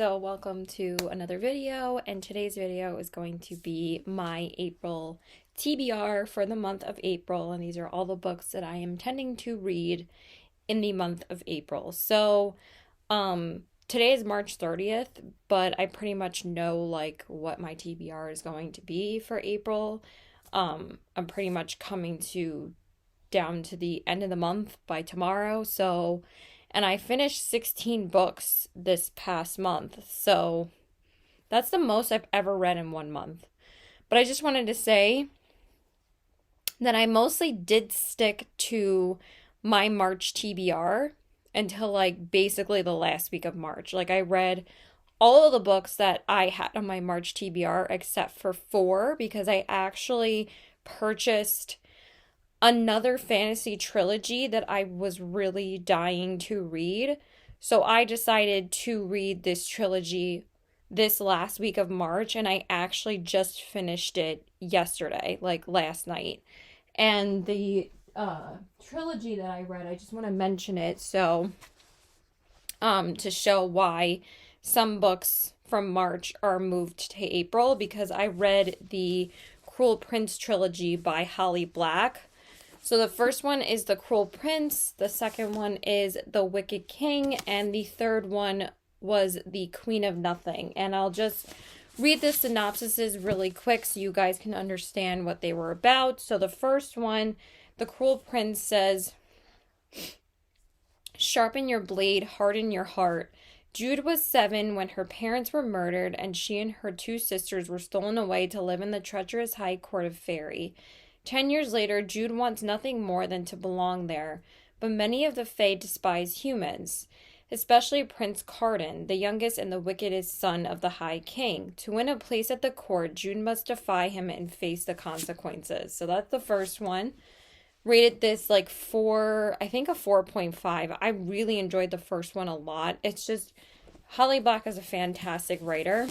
so welcome to another video, and today's video is going to be my April TBR for the month of April, and these are all the books that I am intending to read in the month of April. So, today is March 30th, but I pretty much know like what my TBR is going to be for April. I'm pretty much coming down to the end of the month by tomorrow, and I finished 16 books this past month. So that's the most I've ever read in one month. But I just wanted to say that I mostly did stick to my March TBR until like basically the last week of March. Like I read all of the books that I had on my March TBR except for 4 because I actually purchased another fantasy trilogy that I was really dying to read. So I decided to read this trilogy this last week of March, and I actually just finished it yesterday, like last night. And the trilogy that I read, I just want to mention it to show why some books from March are moved to April, because I read the Cruel Prince trilogy by Holly Black. So the first one is The Cruel Prince, the second one is The Wicked King, and the third one was The Queen of Nothing. And I'll just read the synopsises really quick so you guys can understand what they were about. So the first one, The Cruel Prince, says, "Sharpen your blade, harden your heart. Jude was 7 when her parents were murdered, and she and her 2 sisters were stolen away to live in the treacherous high court of Fairy. 10 years later, Jude wants nothing more than to belong there, but many of the Fae despise humans, especially Prince Cardan, the youngest and the wickedest son of the High King. To win a place at the court, Jude must defy him and face the consequences." So that's the first one. Rated this like 4, I think a 4.5. I really enjoyed the first one a lot. It's just, Holly Black is a fantastic writer.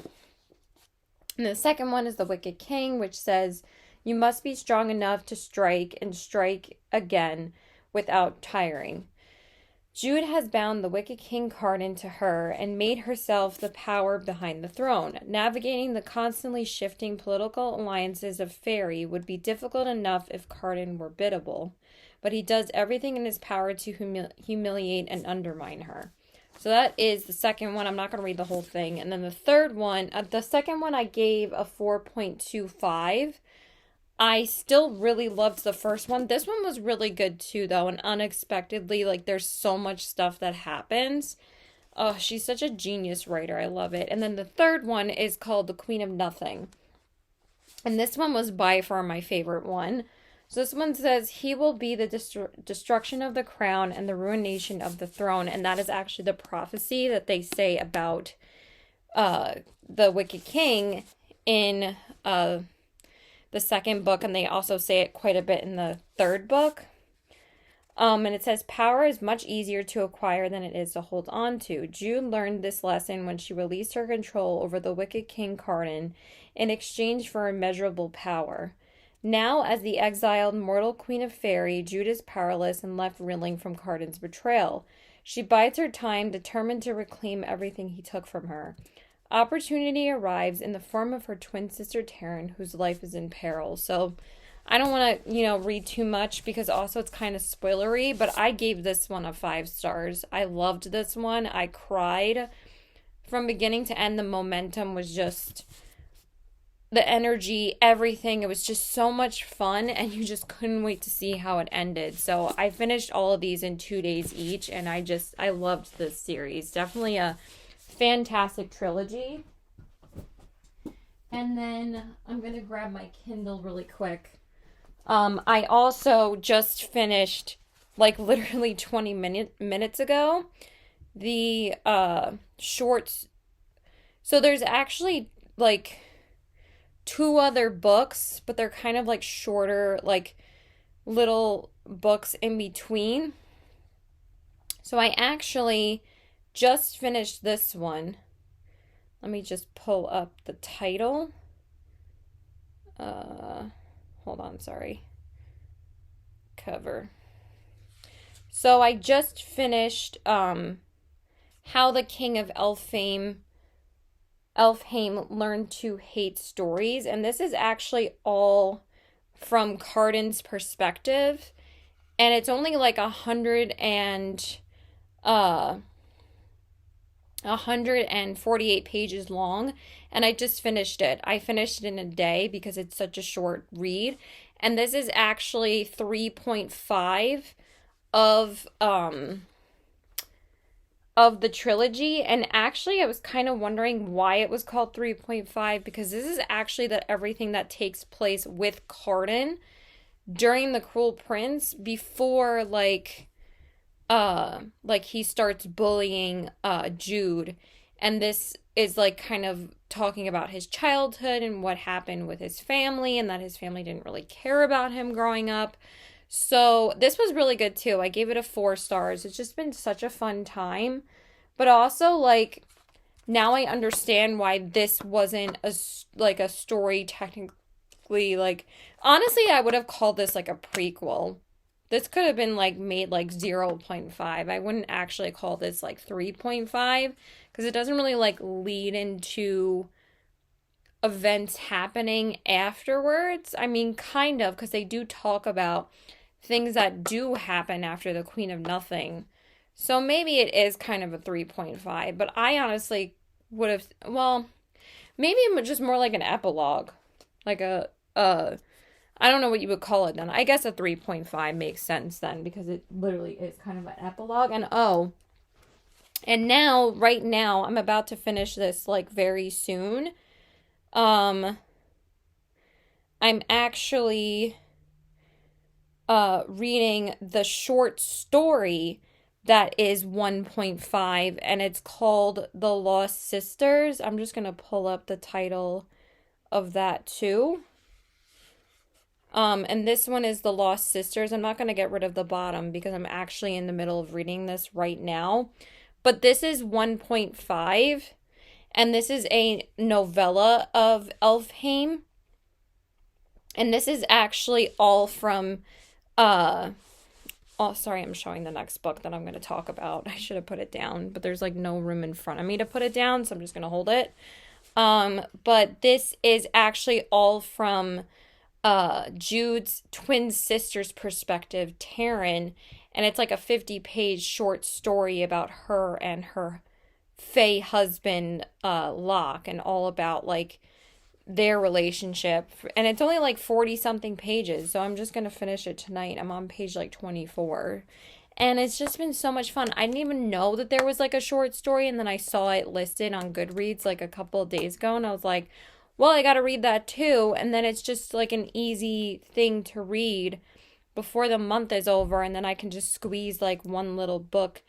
And the second one is The Wicked King, which says, "You must be strong enough to strike and strike again without tiring. Jude has bound the Wicked King Cardan to her and made herself the power behind the throne. Navigating the constantly shifting political alliances of Fairy would be difficult enough if Cardan were biddable, but he does everything in his power to humiliate and undermine her." So that is the second one. I'm not going to read the whole thing. And then the third one, the second one I gave a 4.25. I still really loved the first one. This one was really good too, though, and unexpectedly, like, there's so much stuff that happens. Oh, she's such a genius writer. I love it. And then the third one is called The Queen of Nothing. And this one was by far my favorite one. So this one says, "He will be the destruction of the crown and the ruination of the throne." And that is actually the prophecy that they say about the Wicked King in the second book, and they also say it quite a bit in the third book. And it says, "Power is much easier to acquire than it is to hold on to. Jude learned this lesson when she released her control over the Wicked King Cardan in exchange for immeasurable power. Now, as the exiled mortal Queen of Fairy, Jude is powerless and left reeling from Cardan's betrayal. She bides her time, determined to reclaim everything he took from her. Opportunity arrives in the form of her twin sister Taryn, whose life is in peril." So I don't want to, read too much because also it's kind of spoilery, but I gave this one a 5 stars. I loved this one. I cried from beginning to end. The momentum was just, the energy, everything. It was just so much fun, and you just couldn't wait to see how it ended. So I finished all of these in 2 days each, and I loved this series. Definitely a fantastic trilogy. And then I'm going to grab my Kindle really quick. I also just finished, like literally 20 minutes ago, the shorts. So there's actually like 2 other books, but they're kind of like shorter, like little books in between. So I actually just finished this one. Let me just pull up the title. Hold on, sorry. Cover. So I just finished How the King of Elf Fame Elfhame learned to hate stories, and this is actually all from Carden's perspective, and it's only like 148 pages long, and I just finished it. I finished it in a day because it's such a short read. And this is actually 3.5 of of the trilogy. And actually I was kind of wondering why it was called 3.5, because this is actually that everything that takes place with Carden during the Cruel Prince before like he starts bullying Jude, and this is like kind of talking about his childhood and what happened with his family, and that his family didn't really care about him growing up. So this was really good too. I gave it a 4 stars. It's just been such a fun time, but also like now I understand why this wasn't a story technically. Like honestly I would have called this like a prequel. This could have been like made like 0.5. I wouldn't actually call this like 3.5 because it doesn't really like lead into events happening afterwards. I mean, kind of, because they do talk about things that do happen after the Queen of Nothing. So maybe it is kind of a 3.5, but I honestly would have, well, maybe I'm just more like an epilogue. Like I don't know what you would call it then. I guess a 3.5 makes sense then because it literally is kind of an epilogue. And now, right now, I'm about to finish this like very soon. I'm actually reading the short story that is 1.5, and it's called The Lost Sisters. I'm just going to pull up the title of that too. And this one is The Lost Sisters. I'm not going to get rid of the bottom because I'm actually in the middle of reading this right now. But this is 1.5, and this is a novella of Elfhame. And this is actually all from, oh, sorry, I'm showing the next book that I'm going to talk about. I should have put it down, but there's like no room in front of me to put it down, so I'm just going to hold it. But this is actually all from Jude's twin sister's perspective, Taryn, and it's like a 50-page short story about her and her Fae husband, Locke, and all about like their relationship. And it's only like 40 something pages, so I'm just gonna finish it tonight. I'm on page like 24. And it's just been so much fun. I didn't even know that there was like a short story, and then I saw it listed on Goodreads like a couple of days ago, and I was like, well, I gotta read that too. And then it's just like an easy thing to read before the month is over, and then I can just squeeze like one little book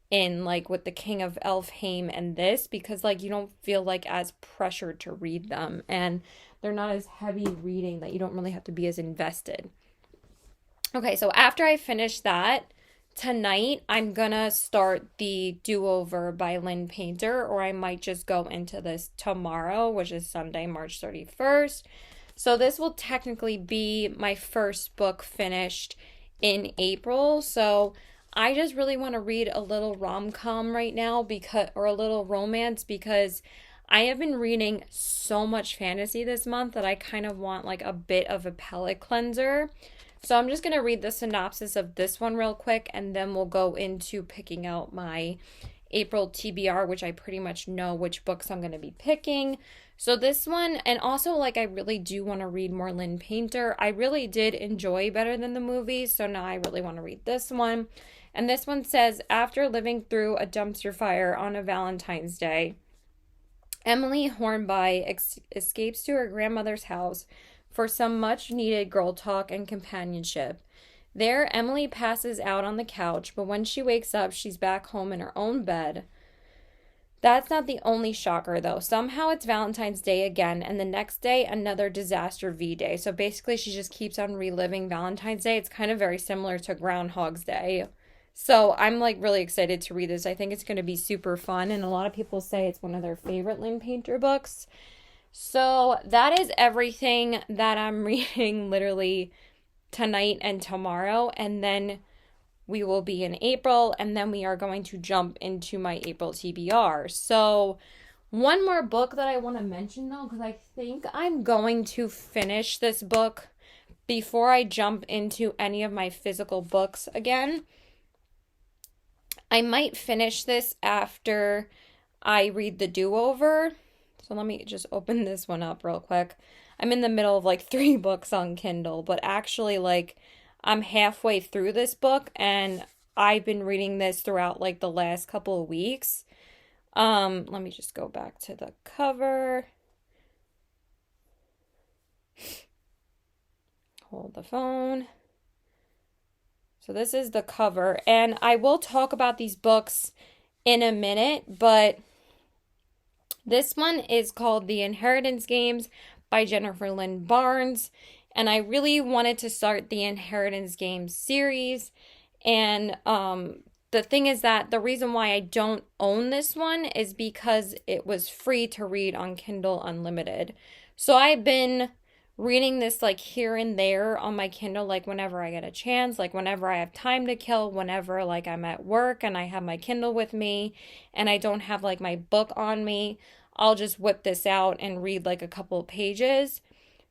in, like with the King of Elfhame and this, because like you don't feel like as pressured to read them, and they're not as heavy reading that you don't really have to be as invested. Okay, so after I finish that tonight, I'm gonna start the Do-Over by Lynn Painter, or I might just go into this tomorrow, which is Sunday, March 31st. So this will technically be my first book finished in April. So I just really want to read a little rom-com right now, or a little romance, because I have been reading so much fantasy this month that I kind of want like a bit of a palate cleanser. So I'm just going to read the synopsis of this one real quick, and then we'll go into picking out my April TBR, which I pretty much know which books I'm going to be picking. So this one, and also like I really do want to read more Lynn Painter. I really did enjoy Better Than the Movies, so now I really want to read this one. And this one says, after living through a dumpster fire on a Valentine's Day, Emily Hornby escapes to her grandmother's house for some much-needed girl talk and companionship. There, Emily passes out on the couch, but when she wakes up, she's back home in her own bed. That's not the only shocker, though. Somehow it's Valentine's Day again, and the next day, another disaster V-Day. So basically, she just keeps on reliving Valentine's Day. It's kind of very similar to Groundhog's Day. So I'm like really excited to read this. I think it's going to be super fun, and a lot of people say it's one of their favorite Lynn Painter books. So that is everything that I'm reading literally tonight and tomorrow, and then we will be in April, and then we are going to jump into my April TBR. So One more book that I want to mention though, because I think I'm going to finish this book before I jump into any of my physical books again. I might finish this after I read The Do-Over. So let me just open this one up real quick. I'm in the middle of like 3 books on Kindle, but actually like I'm halfway through this book and I've been reading this throughout like the last couple of weeks. Let me just go back to the cover. Hold the phone. So this is the cover, and I will talk about these books in a minute, but this one is called The Inheritance Games by Jennifer Lynn Barnes, and I really wanted to start the Inheritance Games series, and the thing is that the reason why I don't own this one is because it was free to read on Kindle Unlimited. So I've been reading this like here and there on my Kindle, like whenever I get a chance, like whenever I have time to kill, whenever like I'm at work and I have my Kindle with me and I don't have like my book on me, I'll just whip this out and read like a couple of pages.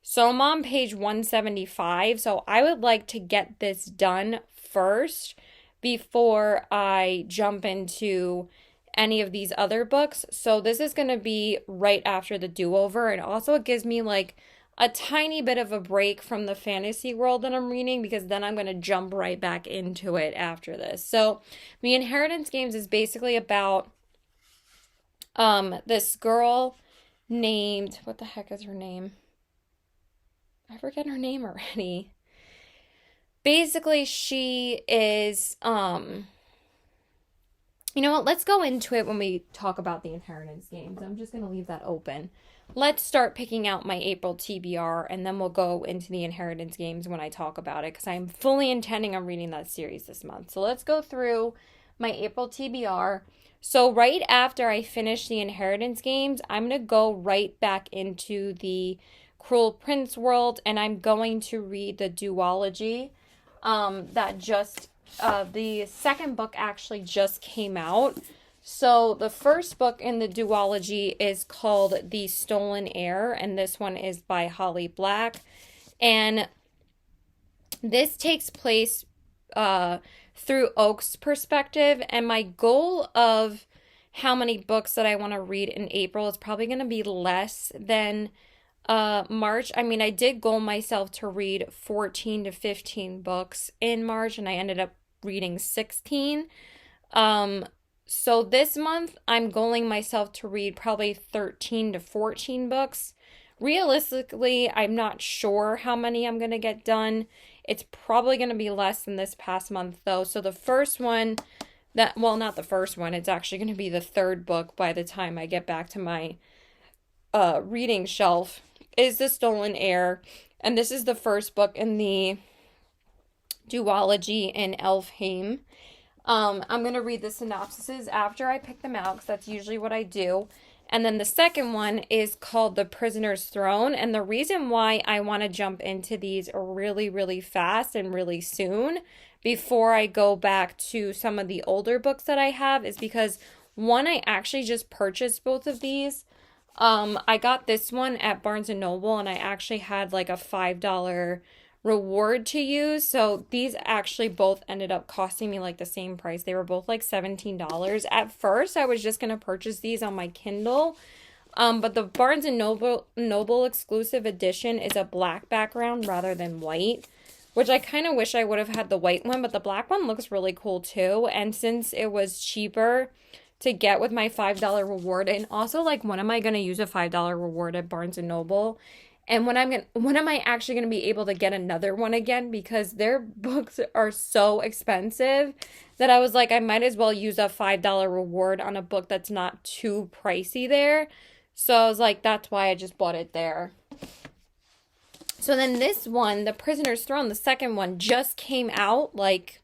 So I'm on page 175, so I would like to get this done first before I jump into any of these other books. So this is going to be right after The Do-Over, and also it gives me like a tiny bit of a break from the fantasy world that I'm reading, because then I'm going to jump right back into it after this. So The Inheritance Games is basically about this girl named, what the heck is her name? I forget her name already. Basically, she is you know what? Let's go into it when we talk about the Inheritance Games. I'm just going to leave that open. Let's start picking out my April TBR, and then we'll go into the Inheritance Games when I talk about it, because I'm fully intending on reading that series this month. So let's go through my April TBR. So right after I finish the Inheritance Games, I'm going to go right back into the Cruel Prince world, and I'm going to read the duology that just the second book actually just came out. So the first book in the duology is called The Stolen Heir, and this one is by Holly Black. And this takes place through Oak's perspective, and my goal of how many books that I want to read in April is probably going to be less than March. I mean, I did goal myself to read 14 to 15 books in March, and I ended up reading 16. So this month I'm goaling myself to read probably 13 to 14 books. Realistically, I'm not sure how many I'm going to get done. It's probably going to be less than this past month though. So the first one not the first one, it's actually going to be the third book by the time I get back to my reading shelf, is The Stolen Heir. And this is the first book in the duology in Elfheim. I'm going to read the synopsises after I pick them out, because that's usually what I do. And then the second one is called The Prisoner's Throne. And the reason why I want to jump into these really, really fast and really soon before I go back to some of the older books that I have is because, one, I actually just purchased both of these. I got this one at Barnes & Noble, and I actually had like a $5 reward to use. So these actually both ended up costing me like the same price. They were both like $17. At first, I was just going to purchase these on my Kindle. But the Barnes & Noble exclusive edition is a black background rather than white, which I kind of wish I would have had the white one, but the black one looks really cool too. And since it was cheaper to get with my $5 reward, and also like, when am I going to use a $5 reward at Barnes & Noble? And when am I actually going to be able to get another one again? Because their books are so expensive that I was like, I might as well use a $5 reward on a book that's not too pricey there. So I was like, that's why I just bought it there. So then this one, The Prisoner's Throne, the second one, just came out like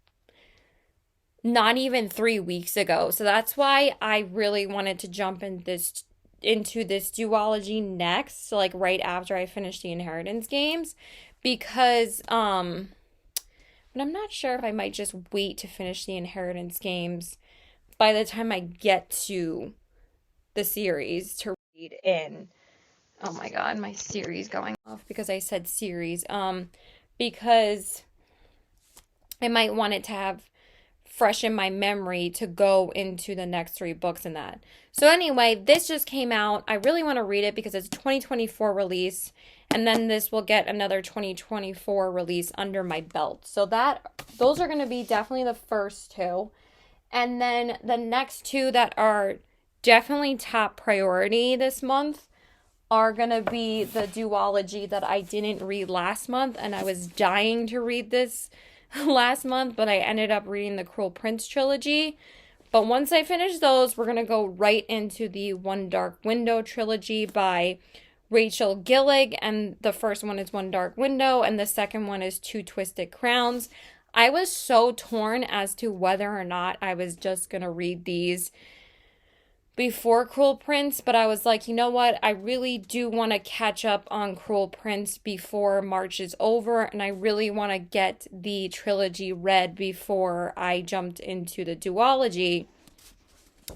not even 3 weeks ago. So that's why I really wanted to jump into this duology next, like right after I finish the Inheritance Games, because but I'm not sure if I might just wait to finish the Inheritance Games by the time I get to the series to read in. Oh my God, my Siri's going off because I said series. Because I might want it to have fresh in my memory to go into the next three books in that. So anyway, this just came out. I really want to read it because it's a 2024 release, and then this will get another 2024 release under my belt. So those are going to be definitely the first two. And then the next two that are definitely top priority this month are going to be the duology that I didn't read last month, and I was dying to read this last month, but I ended up reading the Cruel Prince trilogy. But once I finish those, we're going to go right into the One Dark Window trilogy by Rachel Gillig, and the first one is One Dark Window, and the second one is Two Twisted Crowns. I was so torn as to whether or not I was just going to read these before Cruel Prince, but I was like, you know what? I really do want to catch up on Cruel Prince before March is over, and I really want to get the trilogy read before I jumped into the duology.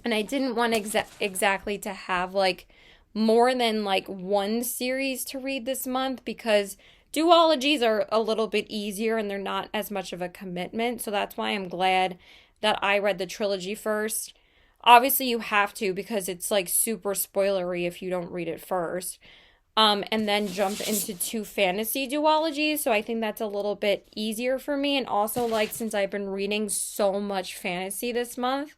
And I didn't want exactly to have like more than like one series to read this month, because duologies are a little bit easier and they're not as much of a commitment. So that's why I'm glad that I read the trilogy first. Obviously, you have to, because it's like super spoilery if you don't read it first. And then jump into two fantasy duologies. So I think that's a little bit easier for me. And also, like, since I've been reading so much fantasy this month,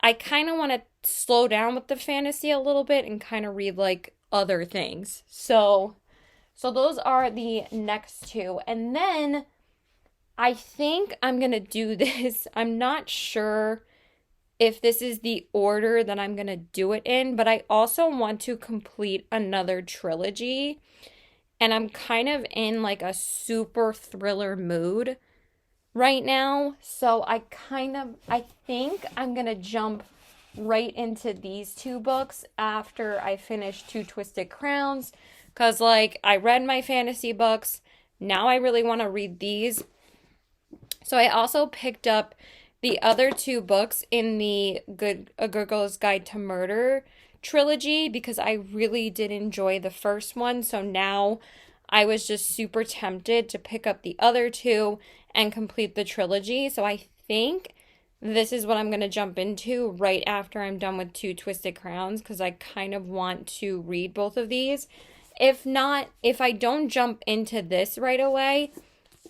I kind of want to slow down with the fantasy a little bit and kind of read like other things. So those are the next two. And then I think I'm going to do this. I'm not sure if this is the order that I'm going to do it in, but I also want to complete another trilogy, and I'm kind of in like a super thriller mood right now, so I think I'm going to jump right into these two books after I finish Two Twisted Crowns, because like I read my fantasy books, now I really want to read these. So I also picked up the other two books in the A Good Girl's Guide to Murder trilogy because I really did enjoy the first one. So now I was just super tempted to pick up the other two and complete the trilogy. So I think this is what I'm going to jump into right after I'm done with Two Twisted Crowns, because I kind of want to read both of these. If not, if I don't jump into this right away,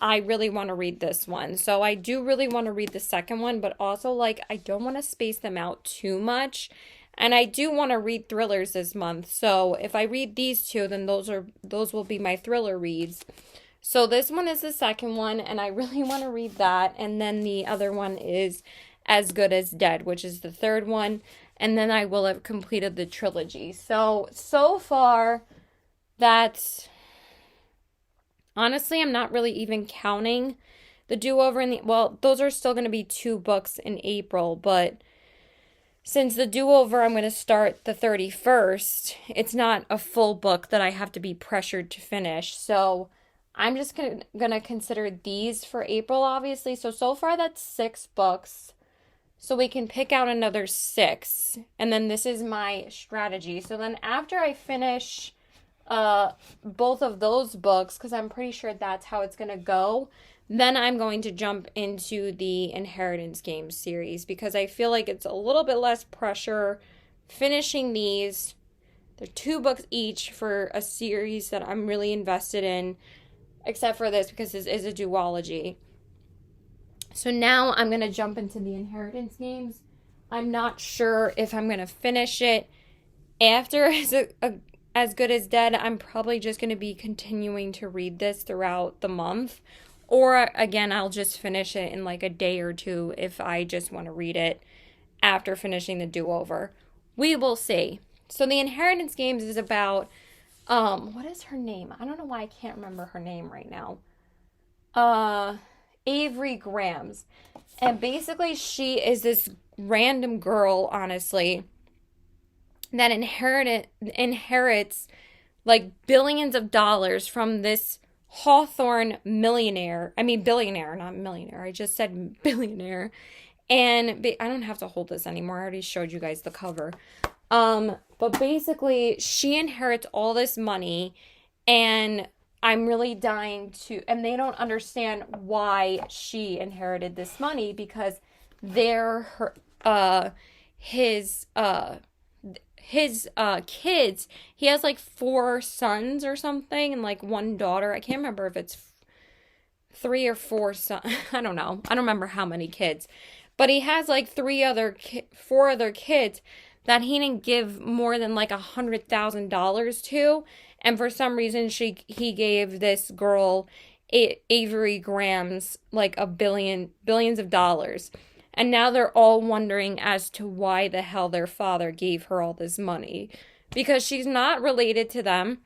I really want to read this one. So I do really want to read the second one, but also like I don't want to space them out too much. And I do want to read thrillers this month. So if I read these two, then those will be my thriller reads. So this one is the second one, and I really want to read that. And then the other one is As Good as Dead, which is the third one. And then I will have completed the trilogy. So far, that's... Honestly, I'm not really even counting the do-over well, those are still going to be two books in April, but since the do-over, I'm going to start the 31st, it's not a full book that I have to be pressured to finish. So I'm just going to consider these for April, obviously. So far that's 6 books. So we can pick out another 6. And then this is my strategy. So then after I finish both of those books, because I'm pretty sure that's how it's going to go, then I'm going to jump into the Inheritance Games series, because I feel like it's a little bit less pressure finishing these. They're 2 books each for a series that I'm really invested in, except for this because this is a duology. So now I'm going to jump into the Inheritance Games. I'm not sure if I'm going to finish it after As Good as Dead. I'm probably just going to be continuing to read this throughout the month. Or, again, I'll just finish it in like a day or two if I just want to read it after finishing the do-over. We will see. So the Inheritance Games is about, what is her name? I don't know why I can't remember her name right now. Avery Grams. And basically she is this random girl, honestly, that inherits like billions of dollars from this Hawthorne billionaire, not millionaire. I just said billionaire. And I don't have to hold this anymore. I already showed you guys the cover. But basically, she inherits all this money, and I'm really dying to, and they don't understand why she inherited this money because they're her, his, kids. He has like four sons or something, and like one daughter. I can't remember if it's three or four sons. I don't know. I don't remember how many kids, but he has like four other kids that he didn't give more than like $100,000 to, and for some reason he gave this girl Avery Graham's like billions of dollars. And now they're all wondering as to why the hell their father gave her all this money. Because she's not related to them.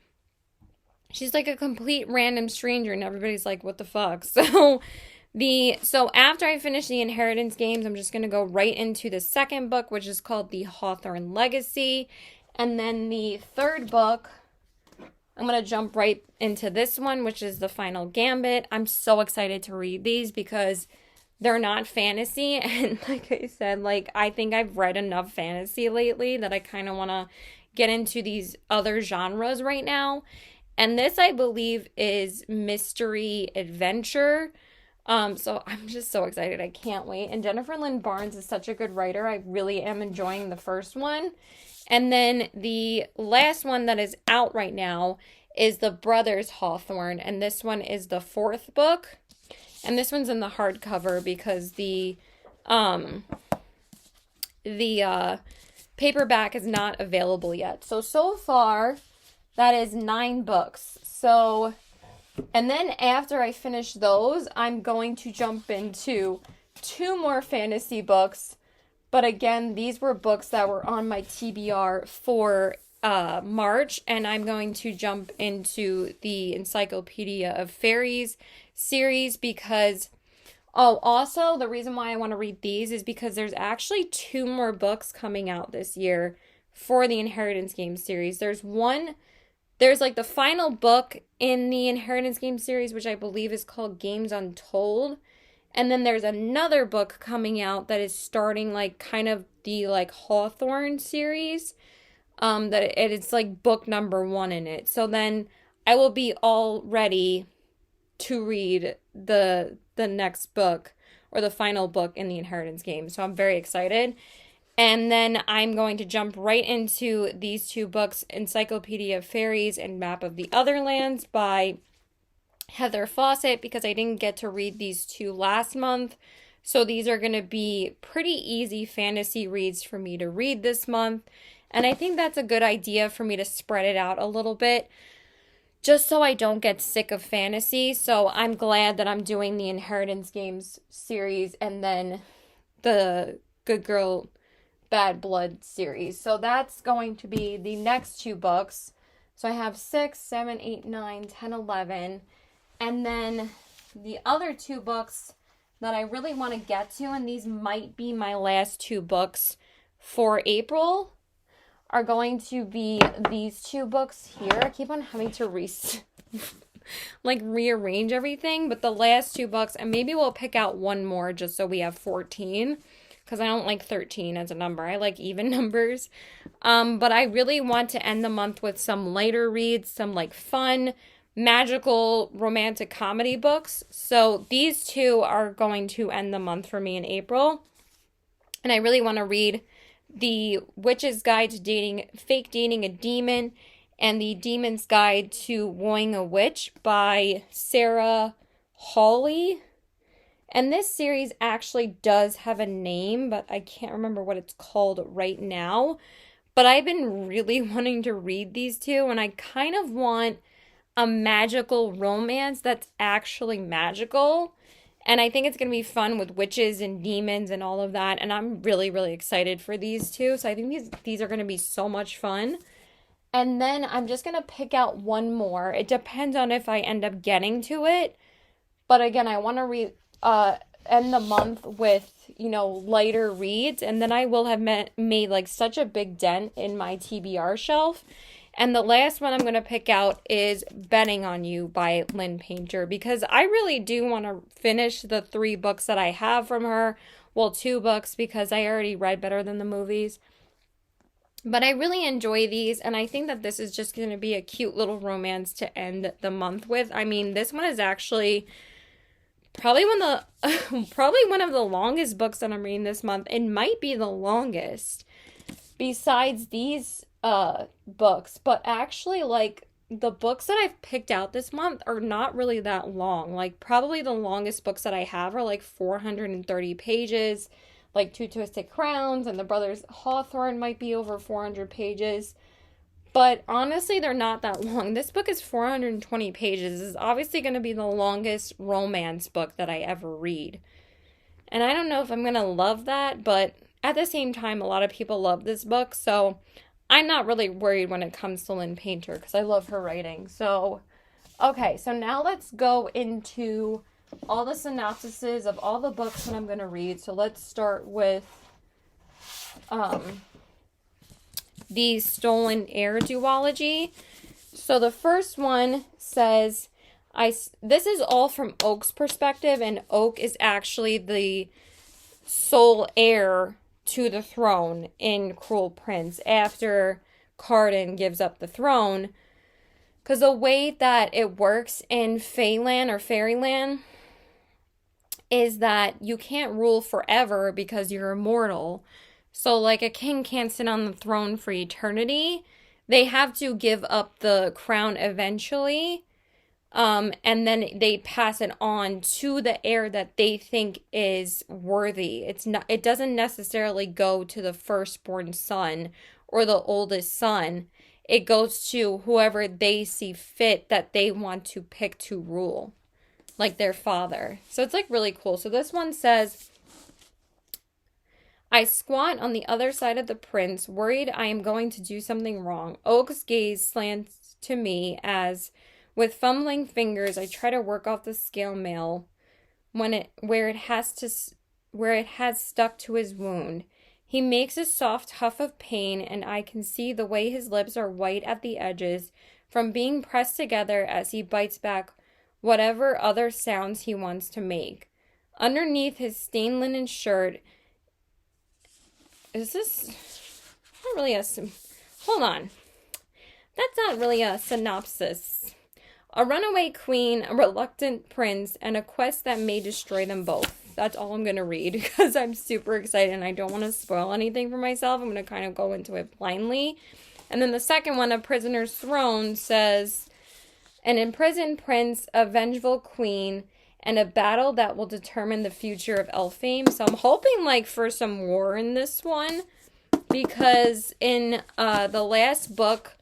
She's like a complete random stranger, and everybody's like, what the fuck? So after I finish the inheritance games, I'm just gonna go right into the second book, which is called The Hawthorne Legacy. And then the third book, I'm gonna jump right into this one, which is The Final Gambit. I'm so excited to read these because they're not fantasy, and like I said, like I think I've read enough fantasy lately that I kind of want to get into these other genres right now. And this, I believe, is mystery adventure. So I'm just so excited. I can't wait. And Jennifer Lynn Barnes is such a good writer. I really am enjoying the first one. And then the last one that is out right now is The Brothers Hawthorne, and this one is the fourth book. And this one's in the hardcover because the paperback is not available yet. So far, that is 9 books. So, and then after I finish those, I'm going to jump into 2 more fantasy books. But again, these were books that were on my TBR for March, and I'm going to jump into the Encyclopedia of Fairies series because also the reason why I want to read these is because there's actually 2 more books coming out this year for the Inheritance Games series. There's like the final book in the Inheritance Games series, which I believe is called Games Untold, and then there's another book coming out that is starting like kind of the like Hawthorne series, that it's like book number 1 in it. So then I will be all ready to read the next book or the final book in the Inheritance Game. So I'm very excited. And then I'm going to jump right into these 2 books, Encyclopedia of Fairies and Map of the Other Lands by Heather Fawcett, because I didn't get to read these 2 last month. So these are going to be pretty easy fantasy reads for me to read this month. And I think that's a good idea for me to spread it out a little bit, just so I don't get sick of fantasy. So I'm glad that I'm doing the Inheritance Games series and then the Good Girl, Bad Blood series. So that's going to be the next 2 books. So I have 6, 7, 8, 9, 10, 11. And then the other 2 books that I really want to get to, and these might be my last 2 books for April, are going to be these 2 books here. I keep on having to rearrange everything, but the last 2 books, and maybe we'll pick out one more just so we have 14, because I don't like 13 as a number. I like even numbers. But I really want to end the month with some lighter reads, some like fun, magical, romantic comedy books. So these 2 are going to end the month for me in April. And I really want to read The Witch's Guide to Fake Dating a Demon and The Demon's Guide to Wooing a Witch by Sarah Hawley. And this series actually does have a name, but I can't remember what it's called right now. But I've been really wanting to read these 2, and I kind of want a magical romance that's actually magical. And I think it's going to be fun with witches and demons and all of that. And I'm really, really excited for these 2. So I think these are going to be so much fun. And then I'm just going to pick out one more. It depends on if I end up getting to it. But again, I want to end the month with, lighter reads. And then I will have made like such a big dent in my TBR shelf. And the last one I'm going to pick out is Betting on You by Lynn Painter, because I really do want to finish the 3 books that I have from her. Well, 2 books, because I already read Better Than the Movies. But I really enjoy these, and I think that this is just going to be a cute little romance to end the month with. I mean, this one is actually probably probably one of the longest books that I'm reading this month. It might be the longest besides these books, but actually, like, the books that I've picked out this month are not really that long. Like, probably the longest books that I have are like 430 pages. Like Two Twisted Crowns and The Brothers Hawthorne might be over 400 pages. But honestly, they're not that long. This book is 420 pages. This is obviously going to be the longest romance book that I ever read. And I don't know if I'm going to love that, but at the same time, a lot of people love this book. So I'm not really worried when it comes to Lynn Painter because I love her writing. So, okay, so now let's go into all the synopsises of all the books that I'm going to read. So let's start with the Stolen Heir duology. So the first one says, this is all from Oak's perspective, and Oak is actually the sole heir to the throne in Cruel Prince after Cardan gives up the throne. Because the way that it works in Feyland or Fairyland is that you can't rule forever because you're immortal. So, like, a king can't sit on the throne for eternity. They have to give up the crown eventually, and then they pass it on to the heir that they think is worthy. It doesn't necessarily go to the firstborn son or the oldest son. It goes to whoever they see fit that they want to pick to rule, like their father. So it's like really cool. So this one says, I squat on the other side of the prince, worried I am going to do something wrong. Oak's gaze slants to me as, with fumbling fingers, I try to work off the scale mail where it has stuck to his wound. He makes a soft huff of pain, and I can see the way his lips are white at the edges from being pressed together as he bites back whatever other sounds he wants to make. Underneath his stained linen shirt, is this not really hold on. That's not really a synopsis. A runaway queen, a reluctant prince, and a quest that may destroy them both. That's all I'm going to read because I'm super excited and I don't want to spoil anything for myself. I'm going to kind of go into it blindly. And then the second one, A Prisoner's Throne, says, an imprisoned prince, a vengeful queen, and a battle that will determine the future of Elfame. So I'm hoping like for some war in this one, because in the last book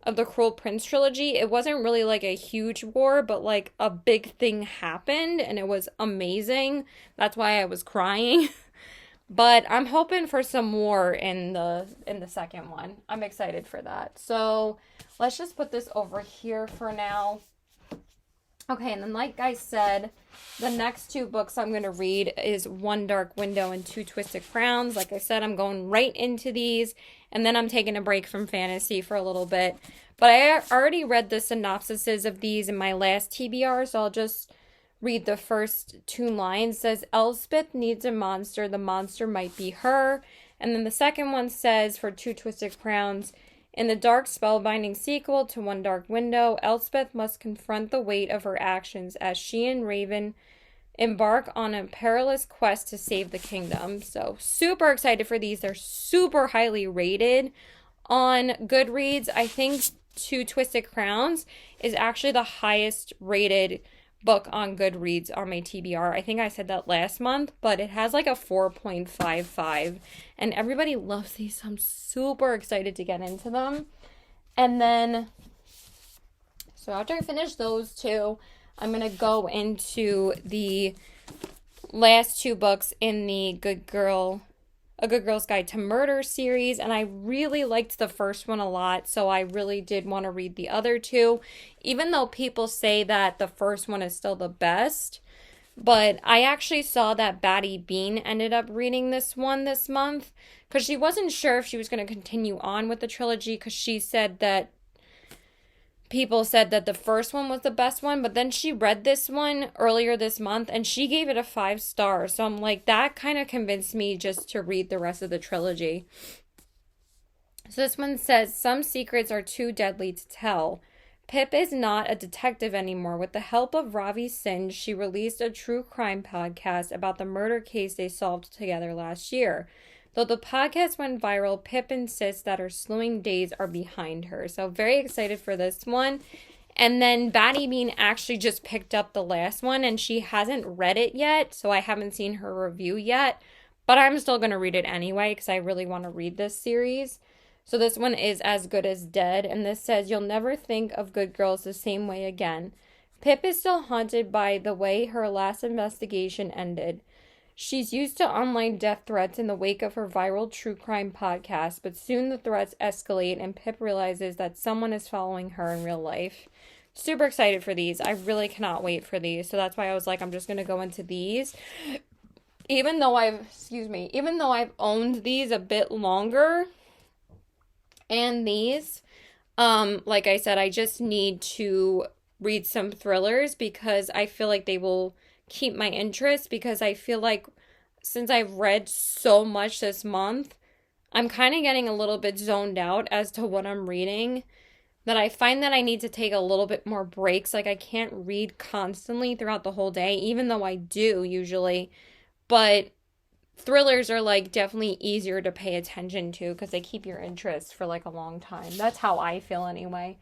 of the Cruel Prince trilogy, it wasn't really like a huge war, but like a big thing happened and it was amazing. That's why I was crying. But I'm hoping for some war in the second one. I'm excited for that. So let's just put this over here for now. Okay, and then like I said, the next two books I'm going to read is One Dark Window and Two Twisted Crowns. Like I said, I'm going right into these, and then I'm taking a break from fantasy for a little bit. But I already read the synopsises of these in my last TBR, so I'll just read the first two lines. It says, Elspeth needs a monster. The monster might be her. And then the second one says, for Two Twisted Crowns, in the dark spellbinding sequel to One Dark Window, Elspeth must confront the weight of her actions as she and Raven embark on a perilous quest to save the kingdom. So super excited for these. They're super highly rated on Goodreads. I think Two Twisted Crowns is actually the highest rated book on Goodreads on my TBR. I think I said that last month, but it has like a 4.55 and everybody loves these. So I'm super excited to get into them. And then, so after I finish those two, I'm going to go into the last two books in the A Good Girl's Guide to Murder series, and I really liked the first one a lot, so I really did want to read the other two, even though people say that the first one is still the best. But I actually saw that Batty Bean ended up reading this one this month, because she wasn't sure if she was going to continue on with the trilogy, because she said that people said that the first one was the best one, but then she read this one earlier this month and she gave it a 5 stars. So I'm like, that kind of convinced me just to read the rest of the trilogy. So this one says, some secrets are too deadly to tell. Pip is not a detective anymore. With the help of Ravi Singh, she released a true crime podcast about the murder case they solved together last year. Though the podcast went viral, Pip insists that her slewing days are behind her. So very excited for this one. And then Batty Bean actually just picked up the last one and she hasn't read it yet, so I haven't seen her review yet. But I'm still going to read it anyway because I really want to read this series. So this one is As Good as Dead, and this says, you'll never think of Good Girls the same way again. Pip is still haunted by the way her last investigation ended. She's used to online death threats in the wake of her viral true crime podcast, but soon the threats escalate and Pip realizes that someone is following her in real life. Super excited for these. I really cannot wait for these. So that's why I was like, I'm just going to go into these. Even though I've owned these a bit longer, and these, like I said, I just need to read some thrillers because I feel like they will keep my interest, because I feel like since I've read so much this month, I'm kind of getting a little bit zoned out as to what I'm reading, that I find that I need to take a little bit more breaks. Like I can't read constantly throughout the whole day, even though I do usually, but thrillers are like definitely easier to pay attention to because they keep your interest for like a long time. That's how I feel anyway.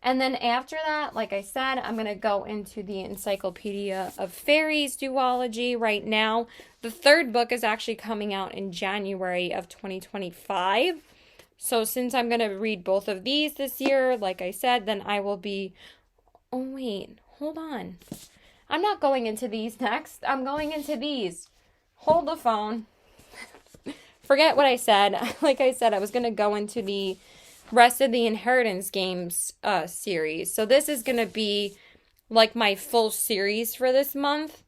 And then after that, like I said, I'm going to go into the Encyclopedia of Fairies duology right now. The third book is actually coming out in January of 2025. So since I'm going to read both of these this year, like I said, then I will be... Oh, wait. Hold on. I'm not going into these next. I'm going into these. Hold the phone. Forget what I said. Like I said, I was going to go into the rest of the Inheritance Games series. So this is going to be like my full series for this month.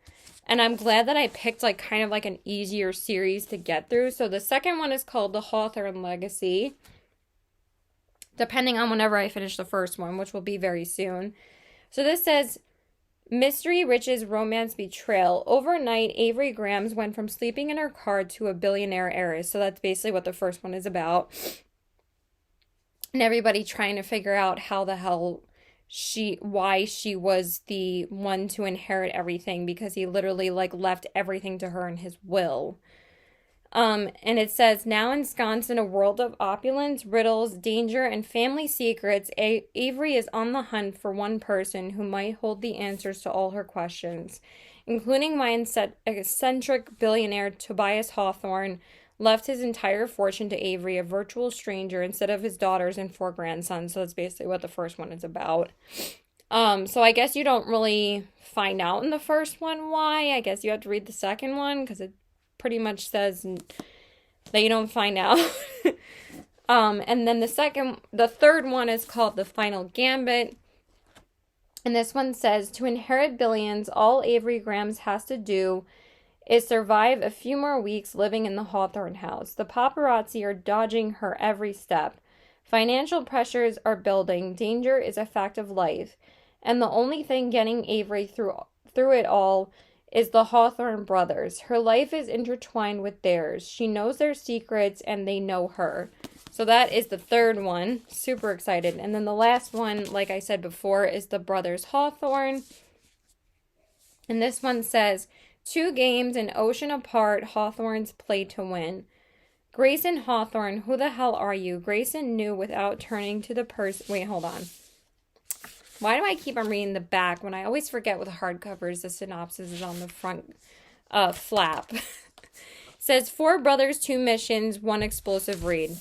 And I'm glad that I picked like kind of like an easier series to get through. So the second one is called The Hawthorne Legacy. Depending on whenever I finish the first one, which will be very soon. So this says... Mystery, riches, romance, betrayal. Overnight, Avery Grams went from sleeping in her car to a billionaire heiress. So that's basically what the first one is about. And everybody trying to figure out how the hell why she was the one to inherit everything, because he literally like left everything to her in his will. And it says, now ensconced in a world of opulence, riddles, danger, and family secrets, Avery is on the hunt for one person who might hold the answers to all her questions, including my eccentric billionaire Tobias Hawthorne left his entire fortune to Avery, a virtual stranger, instead of his daughters and 4 grandsons. So that's basically what the first one is about. So I guess you don't really find out in the first one why. I guess you have to read the second one because it pretty much says that you don't find out. And then the third one is called The Final Gambit. And this one says, to inherit billions, all Avery Grams has to do is survive a few more weeks living in the Hawthorne house. The paparazzi are dodging her every step. Financial pressures are building. Danger is a fact of life. And the only thing getting Avery through it all is the Hawthorne brothers. Her life is intertwined with theirs. She knows their secrets and they know her. So that is the third one. Super excited. And then the last one, like I said before, is the Brothers Hawthorne. And this one says, 2 games an ocean apart, Hawthornes play to win. Grayson Hawthorne, who the hell are you? Grayson knew without turning to the person. Wait, hold on. Why do I keep on reading the back when I always forget with hardcovers the synopsis is on the front flap? It says 4 brothers, 2 missions, 1 explosive read.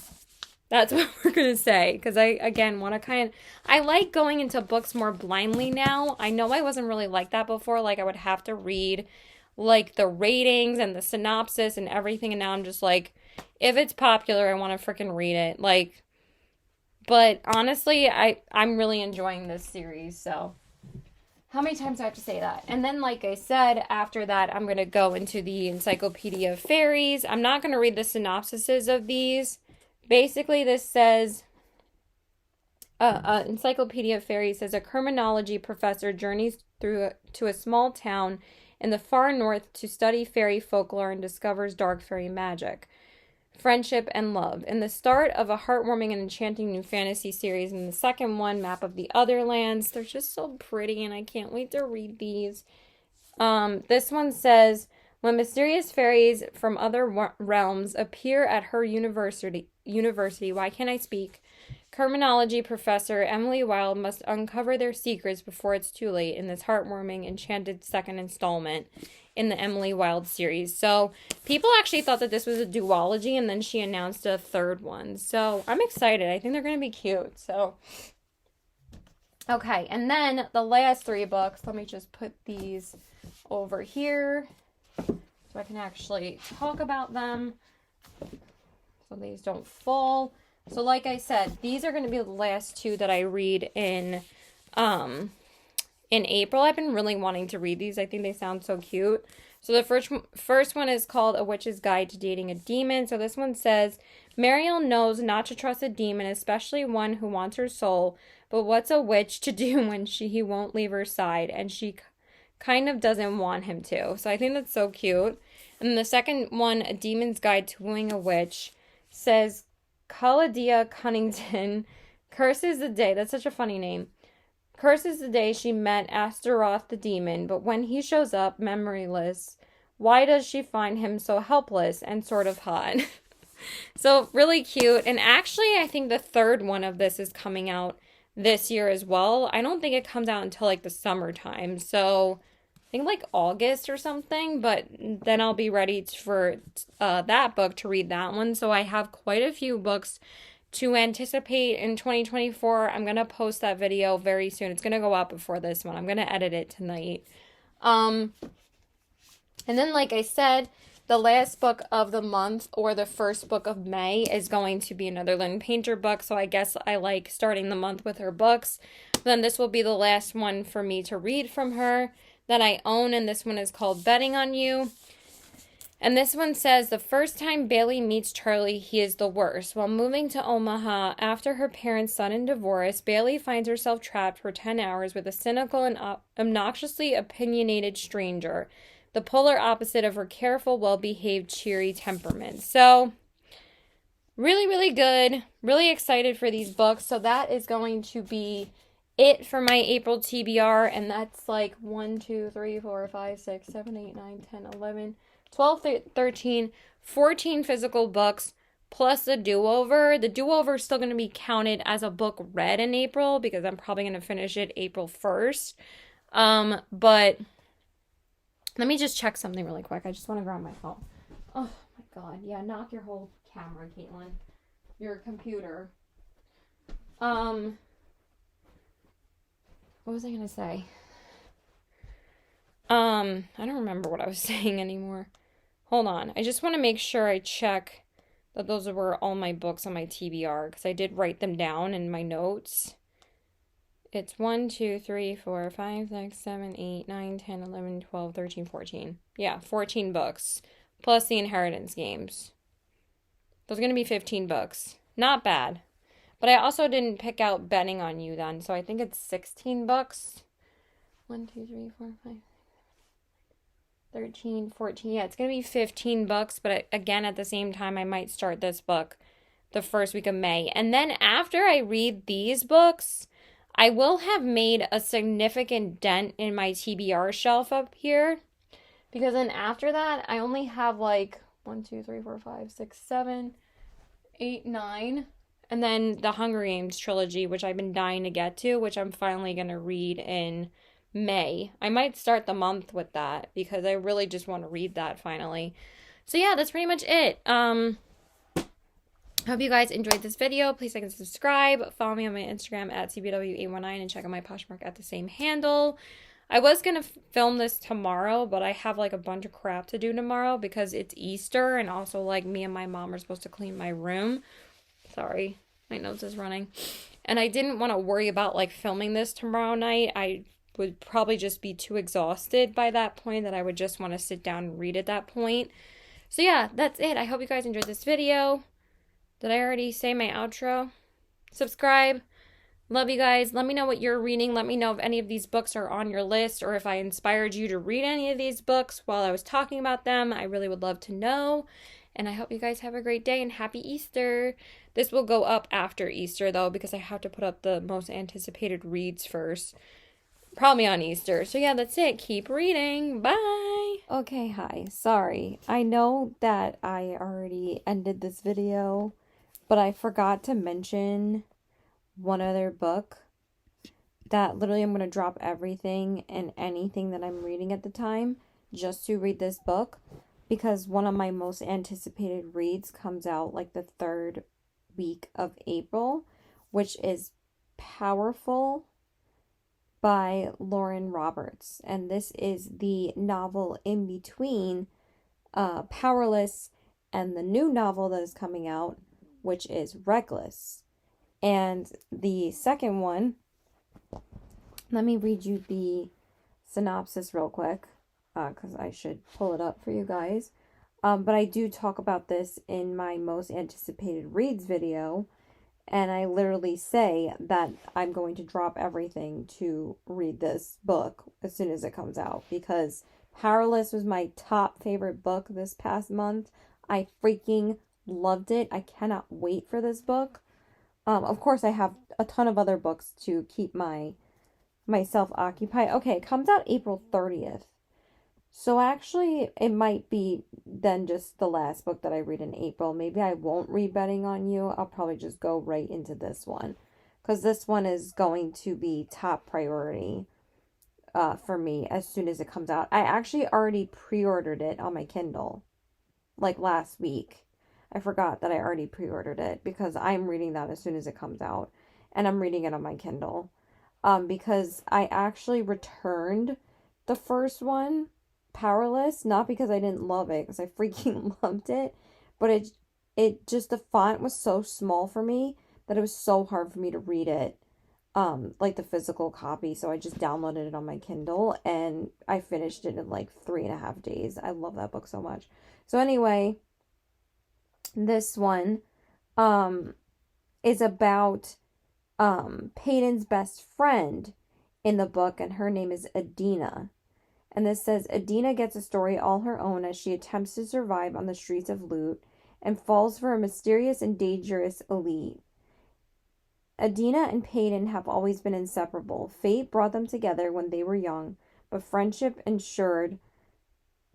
That's what we're going to say. Because I, again, want to I like going into books more blindly now. I know I wasn't really like that before. Like, I would have to read, like, the ratings and the synopsis and everything. And now I'm just like, if it's popular, I want to freaking read it. Like, but honestly, I'm really enjoying this series. So, how many times do I have to say that? And then, like I said, after that, I'm going to go into the Encyclopedia of Fairies. I'm not going to read the synopsises of these. Basically, this says, Encyclopedia of Fairies says, a criminology professor journeys to a small town in the far north to study fairy folklore and discovers dark fairy magic. friendship, and love. In the start of a heartwarming and enchanting new fantasy series, and the second one, Map of the Other Lands. They're just so pretty, and I can't wait to read these. This one says, when mysterious fairies from other realms appear at her university, why can't I speak? Criminology professor Emily Wilde must uncover their secrets before it's too late in this heartwarming, enchanted second installment in the Emily Wilde series. So people actually thought that this was a duology, and then she announced a third one. So I'm excited. I think they're going to be cute. So, okay. And then the last 3 books, let me just put these over here so I can actually talk about them so these don't fall. So like I said, these are going to be the last 2 that I read in April. I've been really wanting to read these. I think they sound so cute. So the first one is called A Witch's Guide to Dating a Demon. So this one says, Mariel knows not to trust a demon, especially one who wants her soul. But what's a witch to do when he won't leave her side, and she kind of doesn't want him to? So I think that's so cute. And the second one, A Demon's Guide to Wooing a Witch, says, Caladia Cunnington curses the day, that's such a funny name, curses the day she met Astaroth the demon, but when he shows up memoryless, why does she find him so helpless and sort of hot? So really cute. And actually, I think the third one of this is coming out this year as well. I don't think it comes out until like the summertime, so I think like August or something, but then I'll be ready for that book to read that one. So I have quite a few books to anticipate in 2024. I'm going to post that video very soon. It's going to go out before this one. I'm going to edit it tonight. And then, like I said, the last book of the month, or the first book of May, is going to be another Lynn Painter book. So I guess I like starting the month with her books. Then this will be the last one for me to read from her that I own, and this one is called Betting on You. And this one says, the first time Bailey meets Charlie, he is the worst. While moving to Omaha after her parents' sudden divorce, Bailey finds herself trapped for 10 hours with a cynical and obnoxiously opinionated stranger, the polar opposite of her careful, well-behaved, cheery temperament. So, really, really good. Really excited for these books. So that is going to be it for my April TBR, and that's like 1, 2, 3, 4, 5, 6, 7, 8, 9, 10, 11, 12, 13, 14 physical books, plus the do-over. The do-over is still going to be counted as a book read in April, because I'm probably going to finish it April 1st. But let me just check something really quick. I just want to grab my phone. Oh my god. Yeah, knock your whole camera, Caitlin. Your computer. What was I going to say? I don't remember what I was saying anymore. Hold on. I just want to make sure I check that those were all my books on my TBR, because I did write them down in my notes. It's 1, 2, 3, 4, 5, 6, 7, 8, 9, 10, 11, 12, 13, 14. Yeah, 14 books. Plus the inheritance games. Those are going to be 15 books. Not bad. But I also didn't pick out Betting on You then, so I think it's 16 books. 1, 2, 3, 4, 5, 13, 14. Yeah, it's going to be 15 books, but again, at the same time, I might start this book the first week of May. And then after I read these books, I will have made a significant dent in my TBR shelf up here. Because then after that, I only have like 1, 2, 3, 4, 5, 6, 7, 8, 9. And then the Hunger Games trilogy, which I've been dying to get to, which I'm finally going to read in May. I might start the month with that, because I really just want to read that finally. So yeah, that's pretty much it. Hope you guys enjoyed this video. Please like and subscribe. Follow me on my Instagram at CBW819 and check out my Poshmark at the same handle. I was going to film this tomorrow, but I have like a bunch of crap to do tomorrow because it's Easter, and also like me and my mom are supposed to clean my room. Sorry, my nose is running. And I didn't want to worry about like filming this tomorrow night. I would probably just be too exhausted by that point that I would just want to sit down and read at that point. So yeah, that's it. I hope you guys enjoyed this video. Did I already say my outro? Subscribe, Love you guys. Let me know what you're reading. Let me know if any of these books are on your list or if I inspired you to read any of these books while I was talking about them. I really would love to know. And I hope you guys have a great day and happy Easter. This will go up after Easter though, because I have to put up the most anticipated reads first. Probably on Easter. So yeah, that's it. Keep reading. Bye. Okay, hi. Sorry. I know that I already ended this video, but I forgot to mention one other book that literally I'm going to drop everything and anything that I'm reading at the time just to read this book, because one of my most anticipated reads comes out like the third week of April, which is Powerful by Lauren Roberts. And this is the novel in between Powerless and the new novel that is coming out, which is Reckless. And the second one, let me read you the synopsis real quick, because I should pull it up for you guys. But I do talk about this in my most anticipated reads video, and I literally say that I'm going to drop everything to read this book as soon as it comes out, because Powerless was my top favorite book this past month. I freaking loved it. I cannot wait for this book. Of course, I have a ton of other books to keep myself occupied. Okay, it comes out April 30th. So actually, it might be then just the last book that I read in April. Maybe I won't read Betting on You. I'll probably just go right into this one, because this one is going to be top priority for me as soon as it comes out. I actually already pre-ordered it on my Kindle, like last week. I forgot that I already pre-ordered it because I'm reading that as soon as it comes out, and I'm reading it on my Kindle. Because I actually returned the first one, Powerless, not because I didn't love it, because I freaking loved it, but it just, the font was so small for me that it was so hard for me to read it, like the physical copy. So I just downloaded it on my Kindle, and I finished it in like 3.5 days. I love that book so much. So anyway, this one is about Peyton's best friend in the book, and her name is Adina. And this says, Adina gets a story all her own as she attempts to survive on the streets of Loot and falls for a mysterious and dangerous elite. Adina and Peyton have always been inseparable. Fate brought them together when they were young, but friendship ensured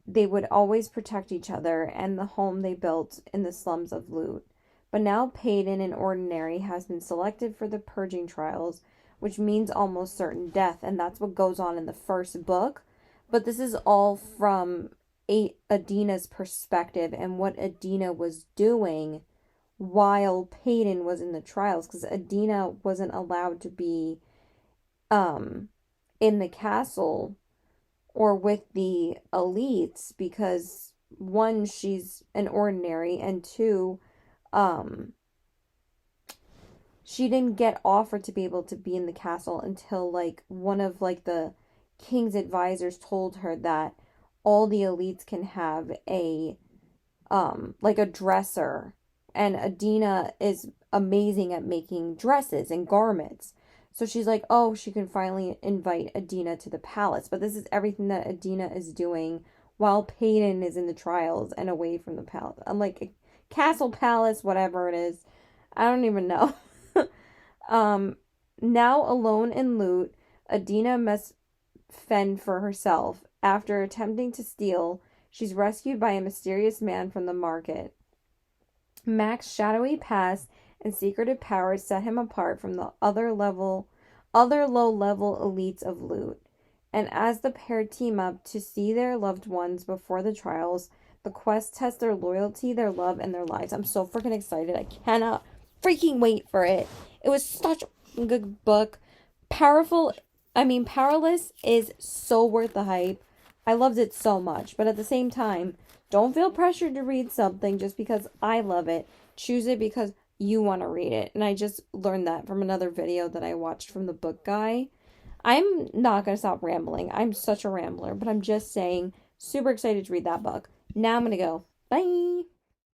they would always protect each other and the home they built in the slums of Loot. But now Peyton, an ordinary, has been selected for the purging trials, which means almost certain death, and that's what goes on in the first book. But this is all from Adina's perspective and what Adina was doing while Peyton was in the trials, because Adina wasn't allowed to be in the castle or with the elites because, one, she's an ordinary, and two, she didn't get offered to be able to be in the castle until like one of like the king's advisors told her that all the elites can have a like a dresser, and Adina is amazing at making dresses and garments. So she's like, oh, she can finally invite Adina to the palace. But this is everything that Adina is doing while Peyton is in the trials and away from the palace. I'm like, castle, palace, whatever it is. I don't even know. Now alone in Loot, Adina must fend for herself. After attempting to steal, she's rescued by a mysterious man from the market. Mac's shadowy past and secretive powers set him apart from the other low-level elites of Loot. And as the pair team up to see their loved ones before the trials, the quest tests their loyalty, their love, and their lives. I'm so freaking excited. I cannot freaking wait for it. It was such a good book. Powerless is so worth the hype. I loved it so much. But at the same time, don't feel pressured to read something just because I love it. Choose it because you want to read it. And I just learned that from another video that I watched from the book guy. I'm not going to stop rambling. I'm such a rambler. But I'm just saying, super excited to read that book. Now I'm going to go. Bye.